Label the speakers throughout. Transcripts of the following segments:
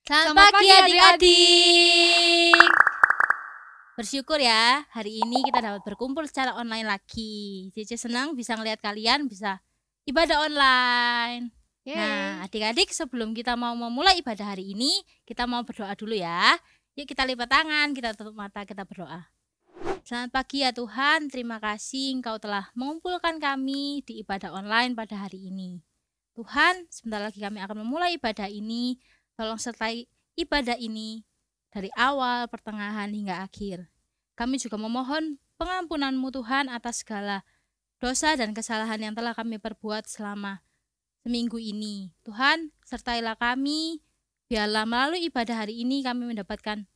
Speaker 1: Selamat pagi adik-adik. Bersyukur ya, hari ini kita dapat berkumpul secara online lagi. Cici senang bisa ngeliat kalian bisa ibadah online. Nah, adik-adik, sebelum kita mau memulai ibadah hari ini, kita mau berdoa dulu ya. Yuk kita lipat tangan, kita tutup mata, kita berdoa. Selamat pagi ya Tuhan, terima kasih Engkau telah mengumpulkan kami di ibadah online pada hari ini. Tuhan, sebentar lagi kami akan memulai ibadah ini. Tolong sertai ibadah ini dari awal, pertengahan, hingga akhir. Kami juga memohon pengampunan-Mu Tuhan atas segala dosa dan kesalahan yang telah kami perbuat selama seminggu ini. Tuhan, sertailah kami, biarlah melalui ibadah hari ini kami mendapatkan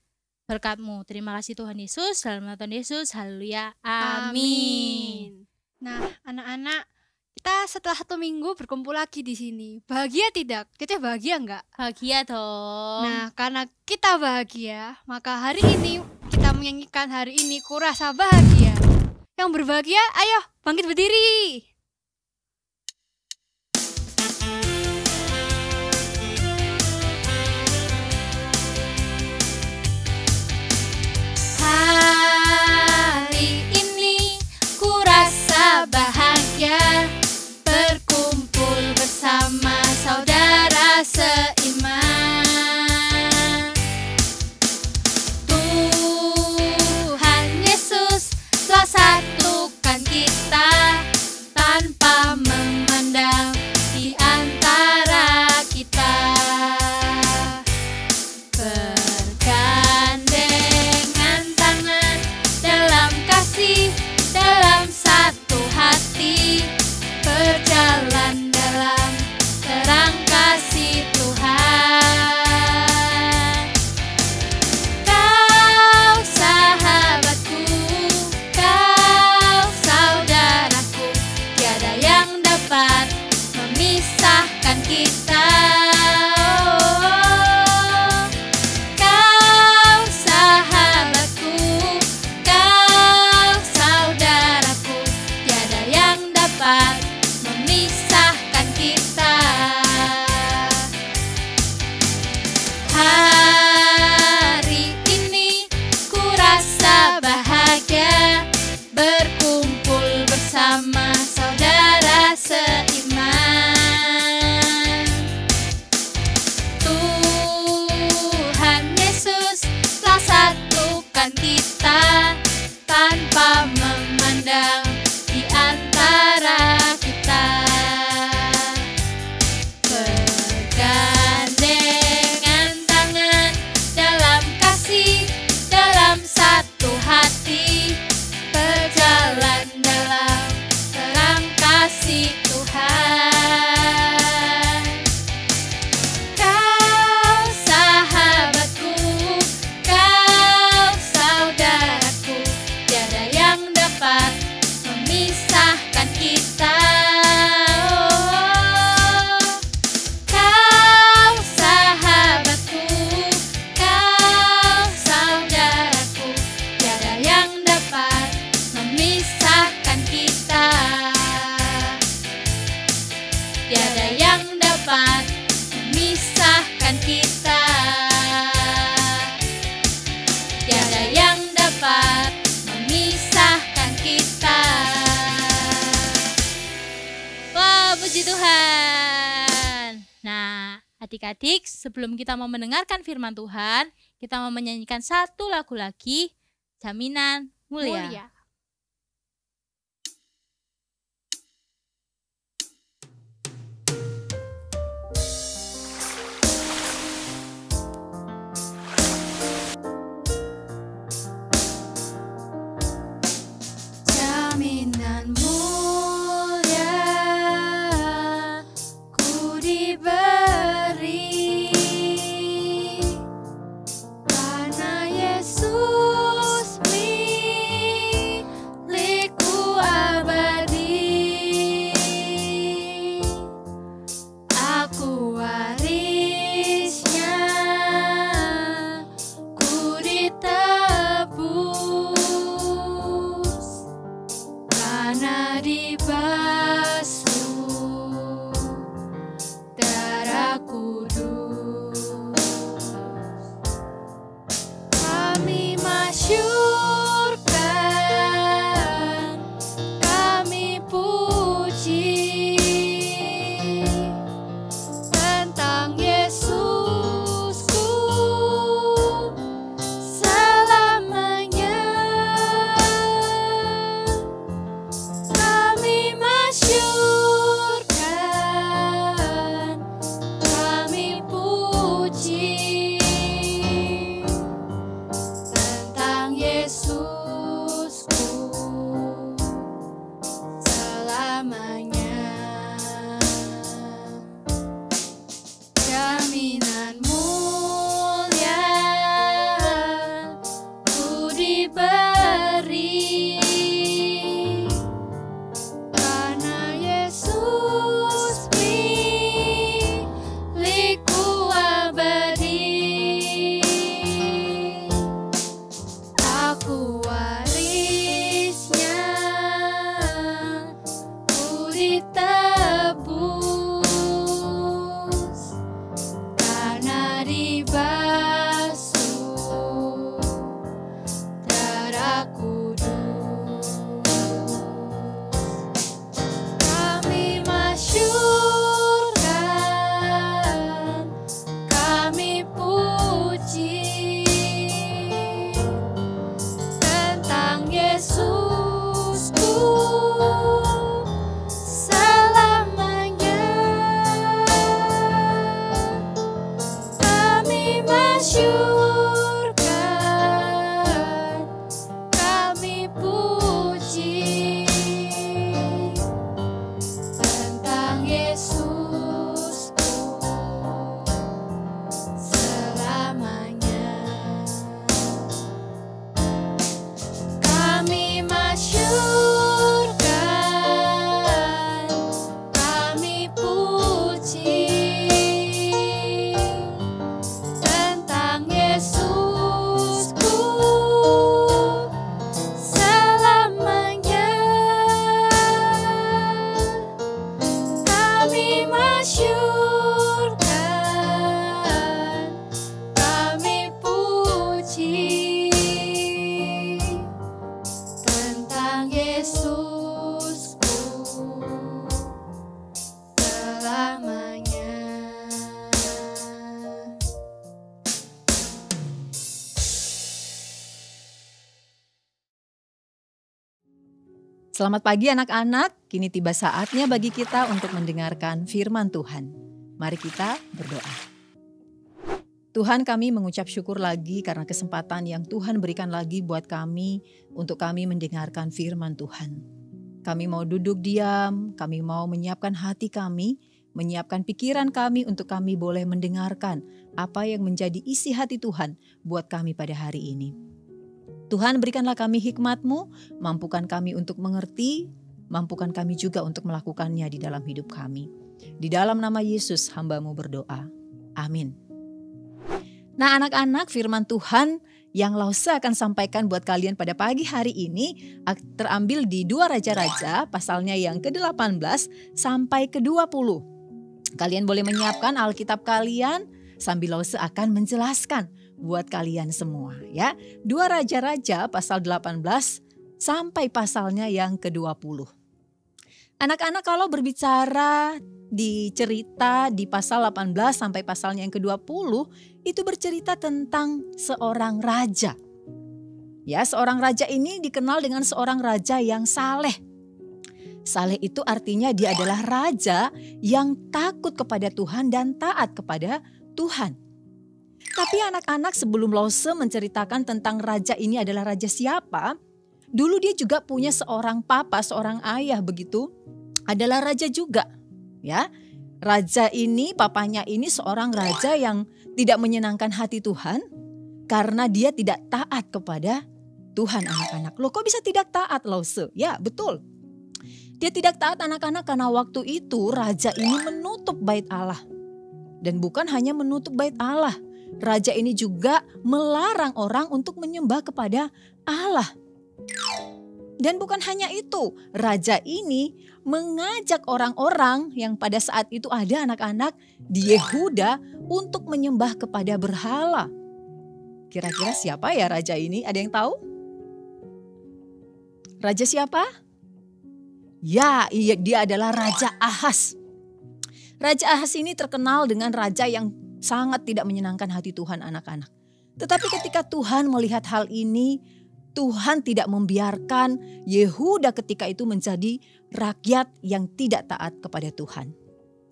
Speaker 1: berkat-Mu. Terima kasih Tuhan Yesus, dalam nama Tuhan Yesus, haleluya, amin.
Speaker 2: Nah, anak-anak, kita setelah 1 minggu berkumpul lagi di sini. Bahagia tidak? Kita bahagia enggak?
Speaker 1: Bahagia dong.
Speaker 2: Nah, karena kita bahagia, maka hari ini kita menyanyikan hari ini ku rasa bahagia. Yang berbahagia, ayo bangkit berdiri.
Speaker 1: Hari ini ku rasa bahagia, berkumpul bersama saudara seiman. Tuhan Yesus telah satukan kita tanpa memandang di antara kita. Bergandengan tangan dalam kasih, dalam satu hati, berjalan dalam terang kasih Tuhan. Kau sahabatku, kau saudaraku, tiada yang dapat memisahkan kita. Kau sahabatku, kau saudaraku, tiada yang dapat memisahkan kita. Hari ini ku rasa bahagia, berkumpul bersama saudara seiman. Tuhan Yesus telah satukan kita tanpa memandang di antara kita. Bergandengan tangan dalam kasih, dalam satu hati, berjalan dalam terang kasih Tuhan. Kau sahabatku, kau saudaraku, tiada yang dapat memisahkan kita. Kau sahabatku, kau saudaraku, tiada yang dapat memisahkan kita. Tiada yang dapat memisahkan kita. Tiada yang dapat memisahkan kita. Wah, puji Tuhan. Nah, adik-adik, sebelum kita mau mendengarkan firman Tuhan, kita mau menyanyikan satu lagu lagi, Jaminan Mulia. Jaminan mulia ku diberi karena Yesus milikku.
Speaker 2: tentang Yesusku selamanya. Kami masyurkan, kami puji tentang Yesusku selamanya. Kami masyurkan, kami puji tentang Yesusku selamanya. Kami masyurkan, kami puji tentang Yesusku selamanya.
Speaker 3: Selamat pagi anak-anak, kini tiba saatnya bagi kita untuk mendengarkan firman Tuhan. Mari kita berdoa. Tuhan, kami mengucap syukur lagi karena kesempatan yang Tuhan berikan lagi buat kami untuk kami mendengarkan firman Tuhan. Kami mau duduk diam, kami mau menyiapkan hati kami, menyiapkan pikiran kami untuk kami boleh mendengarkan apa yang menjadi isi hati Tuhan buat kami pada hari ini. Tuhan, berikanlah kami hikmat-Mu, mampukan kami untuk mengerti, mampukan kami juga untuk melakukannya di dalam hidup kami. Di dalam nama Yesus hamba-Mu berdoa. Amin. Nah anak-anak, firman Tuhan yang Lause akan sampaikan buat kalian pada pagi hari ini terambil di 2 Raja-Raja pasalnya yang ke-18 sampai ke-20. Kalian boleh menyiapkan Alkitab kalian sambil Lause akan menjelaskan buat kalian semua ya. 2 Raja-Raja pasal 18 sampai pasalnya yang ke-20. Anak-anak, kalau berbicara di cerita di pasal 18 sampai pasalnya yang ke-20 itu bercerita tentang seorang raja. Ya, seorang raja ini dikenal dengan seorang raja yang saleh. Saleh itu artinya dia adalah raja yang takut kepada Tuhan dan taat kepada Tuhan. Tapi anak-anak, sebelum Lause menceritakan tentang raja ini adalah raja siapa, dulu dia juga punya seorang papa, seorang ayah begitu, adalah raja juga. Ya, raja ini, papanya ini seorang raja yang tidak menyenangkan hati Tuhan karena dia tidak taat kepada Tuhan anak-anak. Loh, kok bisa tidak taat, Lause? Ya, betul. Dia tidak taat anak-anak karena waktu itu raja ini menutup bait Allah. Dan bukan hanya menutup bait Allah, raja ini juga melarang orang untuk menyembah kepada Allah. Dan bukan hanya itu, raja ini mengajak orang-orang yang pada saat itu ada anak-anak di Yehuda untuk menyembah kepada berhala. Kira-kira siapa ya raja ini? Ada yang tahu? Raja siapa? Ya, dia adalah Raja Ahas. Raja Ahas ini terkenal dengan raja yang sangat tidak menyenangkan hati Tuhan anak-anak. Tetapi ketika Tuhan melihat hal ini, Tuhan tidak membiarkan Yehuda ketika itu menjadi rakyat yang tidak taat kepada Tuhan.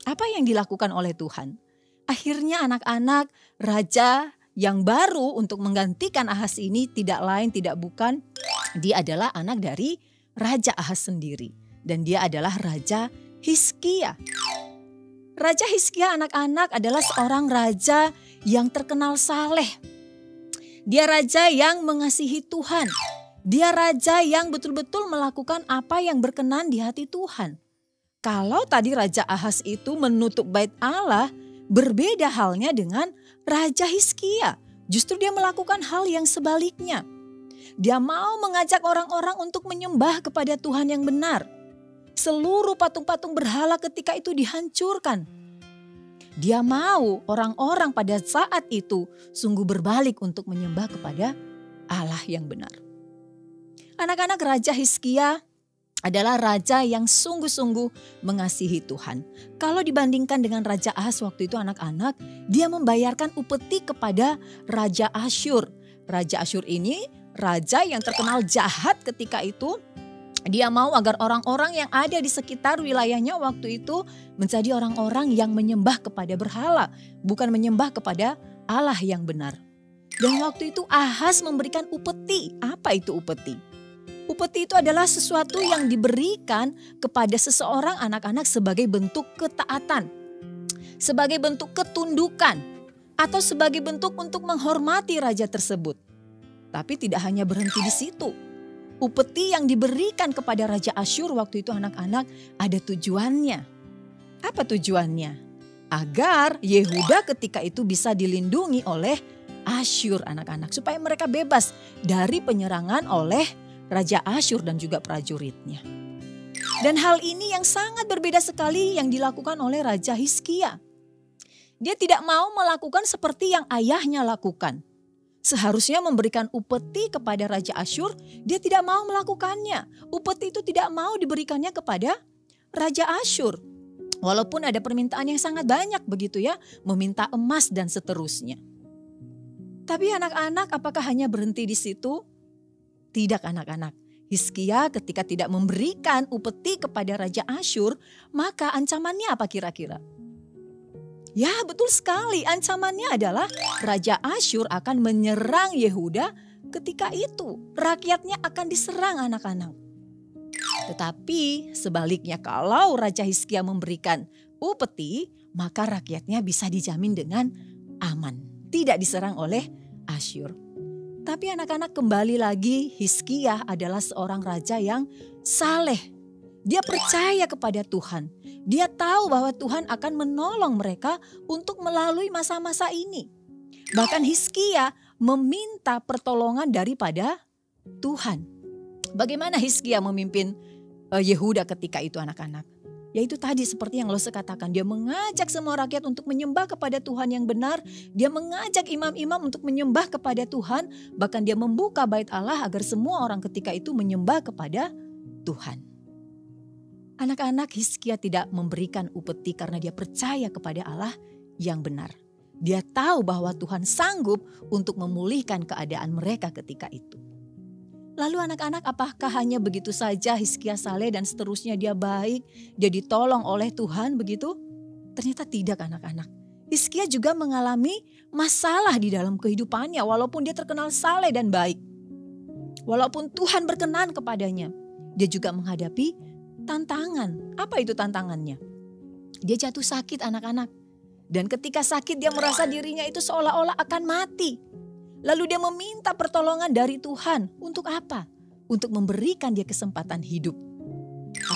Speaker 3: Apa yang dilakukan oleh Tuhan? Akhirnya anak-anak raja yang baru untuk menggantikan Ahas ini tidak lain tidak bukan, dia adalah anak dari Raja Ahas sendiri. Dan dia adalah Raja Hizkia. Raja Hizkia anak-anak adalah seorang raja yang terkenal saleh. Dia raja yang mengasihi Tuhan. Dia raja yang betul-betul melakukan apa yang berkenan di hati Tuhan. Kalau tadi Raja Ahas itu menutup bait Allah, berbeda halnya dengan Raja Hizkia. Justru dia melakukan hal yang sebaliknya. Dia mau mengajak orang-orang untuk menyembah kepada Tuhan yang benar. Seluruh patung-patung berhala ketika itu dihancurkan. Dia mau orang-orang pada saat itu sungguh berbalik untuk menyembah kepada Allah yang benar. Anak-anak Raja Hizkia adalah raja yang sungguh-sungguh mengasihi Tuhan. Kalau dibandingkan dengan Raja Ahaz waktu itu anak-anak, dia membayarkan upeti kepada Raja Asyur. Raja Asyur ini raja yang terkenal jahat ketika itu. Dia mau agar orang-orang yang ada di sekitar wilayahnya waktu itu menjadi orang-orang yang menyembah kepada berhala, bukan menyembah kepada Allah yang benar. Dan waktu itu Ahaz memberikan upeti. Apa itu upeti? Upeti itu adalah sesuatu yang diberikan kepada seseorang anak-anak sebagai bentuk ketaatan, sebagai bentuk ketundukan, atau sebagai bentuk untuk menghormati raja tersebut. Tapi tidak hanya berhenti di situ. Upeti yang diberikan kepada Raja Asyur waktu itu anak-anak ada tujuannya. Apa tujuannya? Agar Yehuda ketika itu bisa dilindungi oleh Asyur anak-anak. Supaya mereka bebas dari penyerangan oleh Raja Asyur dan juga prajuritnya. Dan hal ini yang sangat berbeda sekali yang dilakukan oleh Raja Hizkia. Dia tidak mau melakukan seperti yang ayahnya lakukan. Seharusnya memberikan upeti kepada Raja Asyur, dia tidak mau melakukannya. Upeti itu tidak mau diberikannya kepada Raja Asyur. Walaupun ada permintaan yang sangat banyak begitu ya, meminta emas dan seterusnya. Tapi anak-anak apakah hanya berhenti di situ? Tidak anak-anak. Hizkia ketika tidak memberikan upeti kepada Raja Asyur, maka ancamannya apa kira-kira? Ya betul sekali, ancamannya adalah Raja Asyur akan menyerang Yehuda ketika itu. Rakyatnya akan diserang anak-anak. Tetapi sebaliknya kalau Raja Hizkia memberikan upeti, maka rakyatnya bisa dijamin dengan aman. Tidak diserang oleh Asyur. Tapi anak-anak kembali lagi Hizkia adalah seorang raja yang saleh. Dia percaya kepada Tuhan. Dia tahu bahwa Tuhan akan menolong mereka untuk melalui masa-masa ini. Bahkan Hizkia meminta pertolongan daripada Tuhan. Bagaimana Hizkia memimpin Yehuda ketika itu anak-anak? Yaitu tadi seperti yang Lose katakan, dia mengajak semua rakyat untuk menyembah kepada Tuhan yang benar. Dia mengajak imam-imam untuk menyembah kepada Tuhan. Bahkan dia membuka bait Allah agar semua orang ketika itu menyembah kepada Tuhan. Anak-anak Hizkia tidak memberikan upeti karena dia percaya kepada Allah yang benar. Dia tahu bahwa Tuhan sanggup untuk memulihkan keadaan mereka ketika itu. Lalu anak-anak apakah hanya begitu saja Hizkia saleh dan seterusnya dia baik, dia ditolong oleh Tuhan begitu? Ternyata tidak anak-anak. Hizkia juga mengalami masalah di dalam kehidupannya walaupun dia terkenal saleh dan baik. Walaupun Tuhan berkenan kepadanya, dia juga menghadapi tantangan. Apa itu tantangannya? Dia jatuh sakit anak-anak. Dan ketika sakit dia merasa dirinya itu seolah-olah akan mati. Lalu dia meminta pertolongan dari Tuhan. Untuk apa? Untuk memberikan dia kesempatan hidup.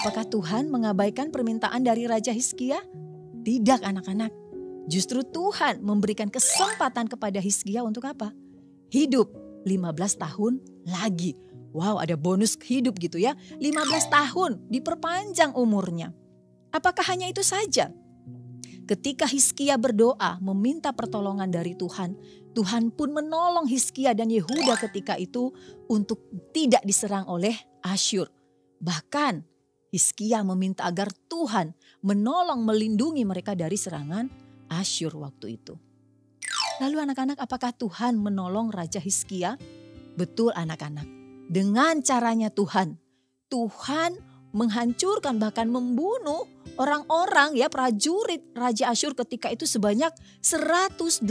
Speaker 3: Apakah Tuhan mengabaikan permintaan dari Raja Hizkia? Tidak anak-anak. Justru Tuhan memberikan kesempatan kepada Hizkia untuk apa? Hidup 15 tahun lagi. Wow, ada bonus hidup gitu ya. 15 tahun diperpanjang umurnya. Apakah hanya itu saja? Ketika Hizkia berdoa meminta pertolongan dari Tuhan, Tuhan pun menolong Hizkia dan Yehuda ketika itu untuk tidak diserang oleh Asyur. Bahkan Hizkia meminta agar Tuhan menolong melindungi mereka dari serangan Asyur waktu itu. Lalu anak-anak, apakah Tuhan menolong Raja Hizkia? Betul anak-anak. Dengan caranya Tuhan menghancurkan bahkan membunuh orang-orang ya prajurit Raja Asyur ketika itu sebanyak 185.000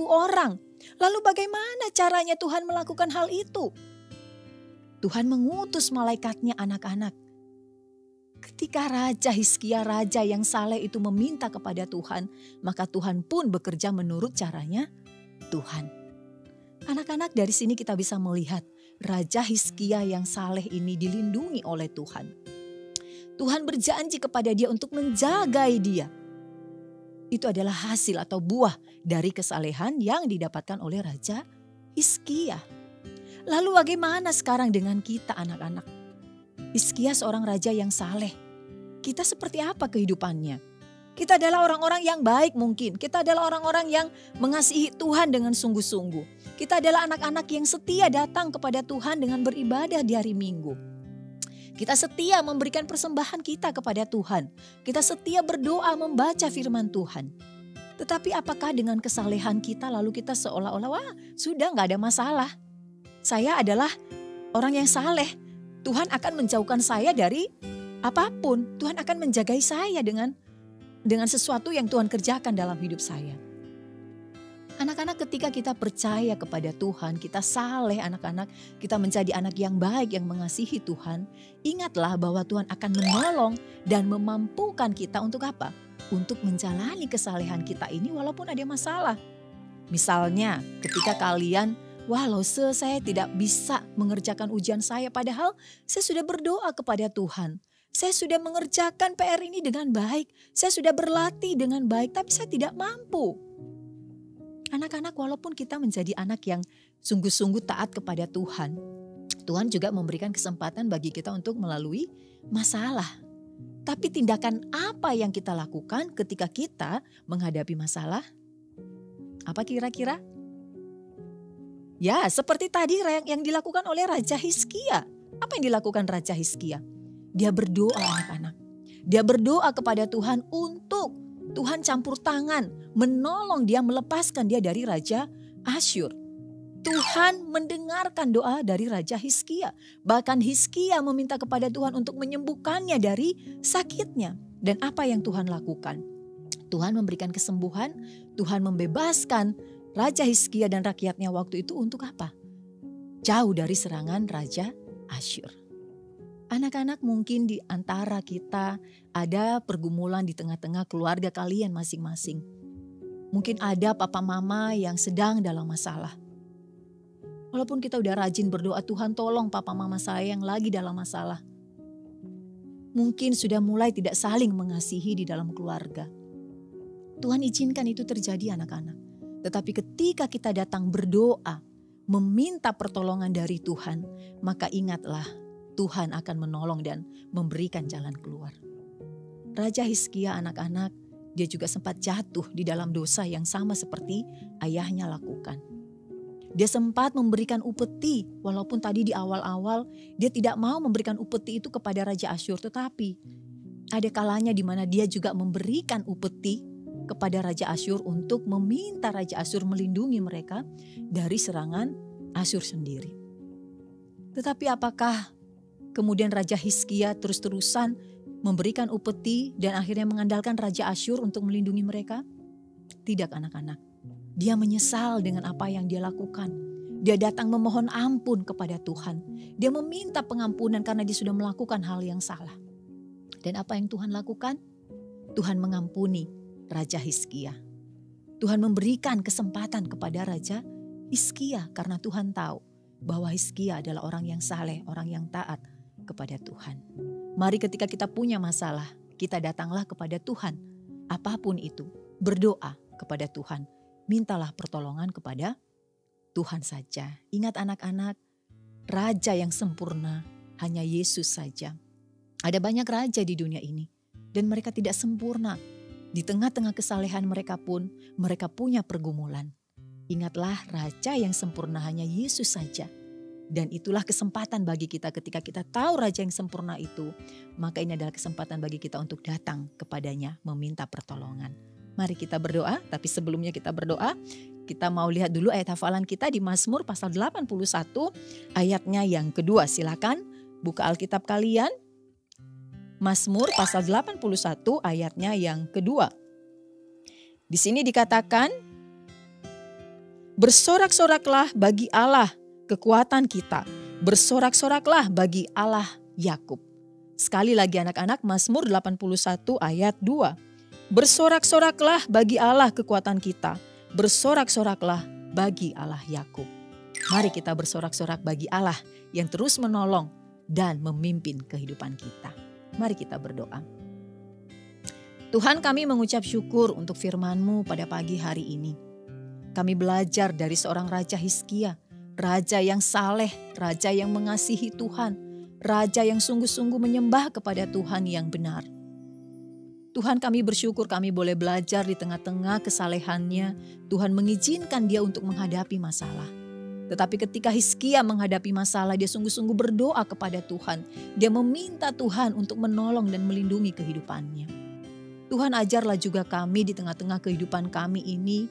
Speaker 3: orang. Lalu bagaimana caranya Tuhan melakukan hal itu? Tuhan mengutus malaikatnya anak-anak. Ketika Raja Hizkia, raja yang saleh itu meminta kepada Tuhan, maka Tuhan pun bekerja menurut caranya Tuhan. Anak-anak, dari sini kita bisa melihat Raja Hizkia yang saleh ini dilindungi oleh Tuhan. Tuhan berjanji kepada dia untuk menjagai dia. Itu adalah hasil atau buah dari kesalehan yang didapatkan oleh Raja Hizkia. Lalu bagaimana sekarang dengan kita anak-anak? Hizkia seorang raja yang saleh. Kita seperti apa kehidupannya? Kita adalah orang-orang yang baik mungkin. Kita adalah orang-orang yang mengasihi Tuhan dengan sungguh-sungguh. Kita adalah anak-anak yang setia datang kepada Tuhan dengan beribadah di hari Minggu. Kita setia memberikan persembahan kita kepada Tuhan. Kita setia berdoa membaca firman Tuhan. Tetapi apakah dengan kesalehan kita lalu kita seolah-olah wah sudah gak ada masalah. Saya adalah orang yang saleh. Tuhan akan menjauhkan saya dari apapun. Tuhan akan menjagai saya dengan sesuatu yang Tuhan kerjakan dalam hidup saya. Anak-anak, ketika kita percaya kepada Tuhan, kita saleh anak-anak, kita menjadi anak yang baik, yang mengasihi Tuhan. Ingatlah bahwa Tuhan akan menolong dan memampukan kita untuk apa? Untuk menjalani kesalehan kita ini walaupun ada masalah. Misalnya ketika kalian, walau saya tidak bisa mengerjakan ujian saya, padahal saya sudah berdoa kepada Tuhan. Saya sudah mengerjakan PR ini dengan baik, saya sudah berlatih dengan baik, tapi saya tidak mampu. Anak-anak, walaupun kita menjadi anak yang sungguh-sungguh taat kepada Tuhan, Tuhan juga memberikan kesempatan bagi kita untuk melalui masalah. Tapi tindakan apa yang kita lakukan ketika kita menghadapi masalah? Apa kira-kira? Ya, seperti tadi yang dilakukan oleh Raja Hizkia. Apa yang dilakukan Raja Hizkia? Dia berdoa anak-anak. Dia berdoa kepada Tuhan untuk Tuhan campur tangan, menolong dia, melepaskan dia dari Raja Asyur. Tuhan mendengarkan doa dari Raja Hizkia. Bahkan Hizkia meminta kepada Tuhan untuk menyembuhkannya dari sakitnya. Dan apa yang Tuhan lakukan? Tuhan memberikan kesembuhan, Tuhan membebaskan Raja Hizkia dan rakyatnya waktu itu untuk apa? Jauh dari serangan Raja Asyur. Anak-anak, mungkin di antara kita ada pergumulan di tengah-tengah keluarga kalian masing-masing. Mungkin ada papa mama yang sedang dalam masalah. Walaupun kita udah rajin berdoa, Tuhan tolong papa mama saya yang lagi dalam masalah. Mungkin sudah mulai tidak saling mengasihi di dalam keluarga. Tuhan izinkan itu terjadi anak-anak. Tetapi ketika kita datang berdoa, meminta pertolongan dari Tuhan, maka ingatlah Tuhan akan menolong dan memberikan jalan keluar. Raja Hizkia anak-anak, dia juga sempat jatuh di dalam dosa yang sama seperti ayahnya lakukan. Dia sempat memberikan upeti, walaupun tadi di awal-awal dia tidak mau memberikan upeti itu kepada Raja Asyur. Tetapi ada kalanya di mana dia juga memberikan upeti kepada Raja Asyur untuk meminta Raja Asyur melindungi mereka dari serangan Asyur sendiri. Tetapi apakah kemudian Raja Hizkia terus-terusan memberikan upeti dan akhirnya mengandalkan Raja Asyur untuk melindungi mereka? Tidak anak-anak. Dia menyesal dengan apa yang dia lakukan. Dia datang memohon ampun kepada Tuhan. Dia meminta pengampunan karena dia sudah melakukan hal yang salah. Dan apa yang Tuhan lakukan? Tuhan mengampuni Raja Hizkia. Tuhan memberikan kesempatan kepada Raja Hizkia karena Tuhan tahu bahwa Hizkia adalah orang yang saleh, orang yang taat kepada Tuhan. Mari ketika kita punya masalah, kita datanglah kepada Tuhan. Apapun itu, berdoa kepada Tuhan. Mintalah pertolongan kepada Tuhan saja. Ingat anak-anak, raja yang sempurna hanya Yesus saja. Ada banyak raja di dunia ini dan mereka tidak sempurna. Di tengah-tengah kesalehan mereka pun mereka punya pergumulan. Ingatlah, raja yang sempurna hanya Yesus saja. Dan itulah kesempatan bagi kita ketika kita tahu raja yang sempurna itu. Maka ini adalah kesempatan bagi kita untuk datang kepadanya meminta pertolongan. Mari kita berdoa, tapi sebelumnya kita berdoa, kita mau lihat dulu ayat hafalan kita di Mazmur pasal 81 ayatnya yang kedua. Silakan buka Alkitab kalian. Mazmur pasal 81 ayatnya yang kedua. Di sini dikatakan, bersorak-soraklah bagi Allah kekuatan kita. Bersorak-soraklah bagi Allah Yakub. Sekali lagi anak-anak, Mazmur 81 ayat 2. Bersorak-soraklah bagi Allah kekuatan kita. Bersorak-soraklah bagi Allah Yakub. Mari kita bersorak-sorak bagi Allah yang terus menolong dan memimpin kehidupan kita. Mari kita berdoa. Tuhan, kami mengucap syukur untuk firman-Mu pada pagi hari ini. Kami belajar dari seorang Raja Hizkia, raja yang saleh, raja yang mengasihi Tuhan, raja yang sungguh-sungguh menyembah kepada Tuhan yang benar. Tuhan, kami bersyukur kami boleh belajar di tengah-tengah kesalehannya. Tuhan mengizinkan dia untuk menghadapi masalah. Tetapi ketika Hizkia menghadapi masalah, dia sungguh-sungguh berdoa kepada Tuhan. Dia meminta Tuhan untuk menolong dan melindungi kehidupannya. Tuhan, ajarlah juga kami di tengah-tengah kehidupan kami ini,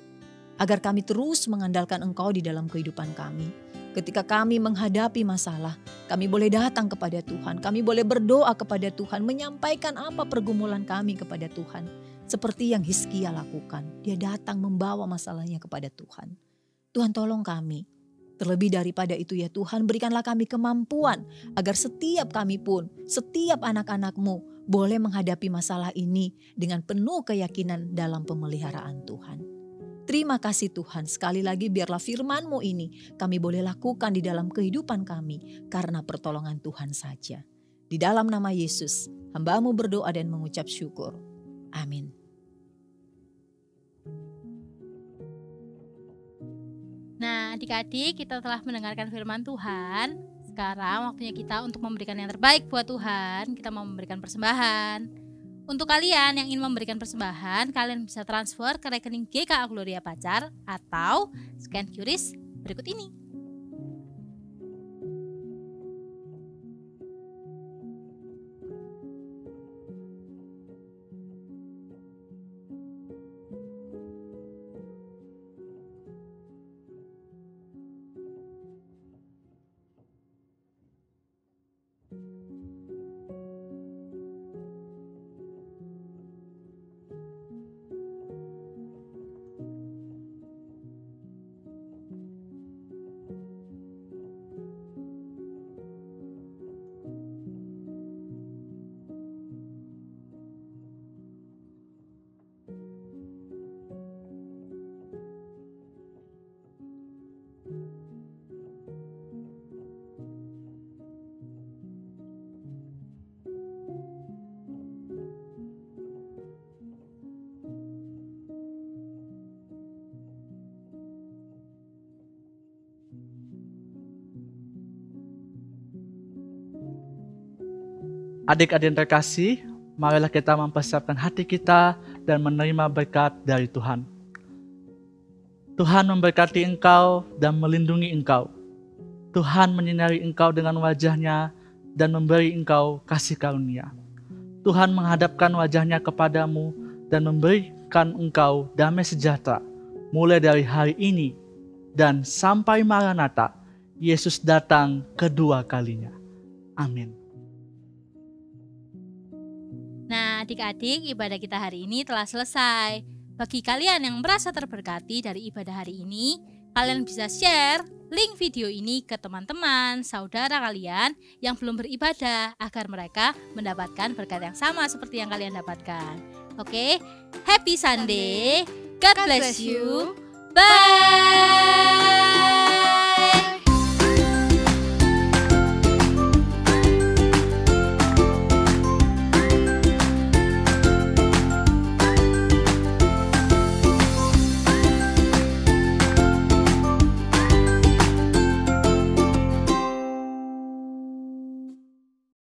Speaker 3: agar kami terus mengandalkan Engkau di dalam kehidupan kami. Ketika kami menghadapi masalah, kami boleh datang kepada Tuhan. Kami boleh berdoa kepada Tuhan, menyampaikan apa pergumulan kami kepada Tuhan. Seperti yang Hizkia lakukan, dia datang membawa masalahnya kepada Tuhan. Tuhan, tolong kami. Terlebih daripada itu ya Tuhan, berikanlah kami kemampuan agar setiap kami pun, setiap anak-anak-Mu boleh menghadapi masalah ini dengan penuh keyakinan dalam pemeliharaan Tuhan. Terima kasih Tuhan, sekali lagi biarlah firman-Mu ini kami boleh lakukan di dalam kehidupan kami karena pertolongan Tuhan saja. Di dalam nama Yesus, hamba-Mu berdoa dan mengucap syukur. Amin.
Speaker 1: Nah, adik-adik, kita telah mendengarkan firman Tuhan. Sekarang waktunya kita untuk memberikan yang terbaik buat Tuhan. Kita mau memberikan persembahan. Untuk kalian yang ingin memberikan persembahan, kalian bisa transfer ke rekening GKA Gloria Pacar atau scan QRIS berikut ini.
Speaker 4: Adik-adik yang terkasih, marilah kita mempersiapkan hati kita dan menerima berkat dari Tuhan. Tuhan memberkati engkau dan melindungi engkau. Tuhan menyinari engkau dengan wajah-Nya dan memberi engkau kasih karunia. Tuhan menghadapkan wajah-Nya kepadamu dan memberikan engkau damai sejahtera mulai dari hari ini dan sampai Maranatha, Yesus datang kedua kalinya. Amin.
Speaker 1: Nah, adik-adik, ibadah kita hari ini telah selesai. Bagi kalian yang merasa terberkati dari ibadah hari ini, kalian bisa share link video ini ke teman-teman, saudara kalian yang belum beribadah agar mereka mendapatkan berkat yang sama seperti yang kalian dapatkan. Oke, happy Sunday. God bless you. Bye.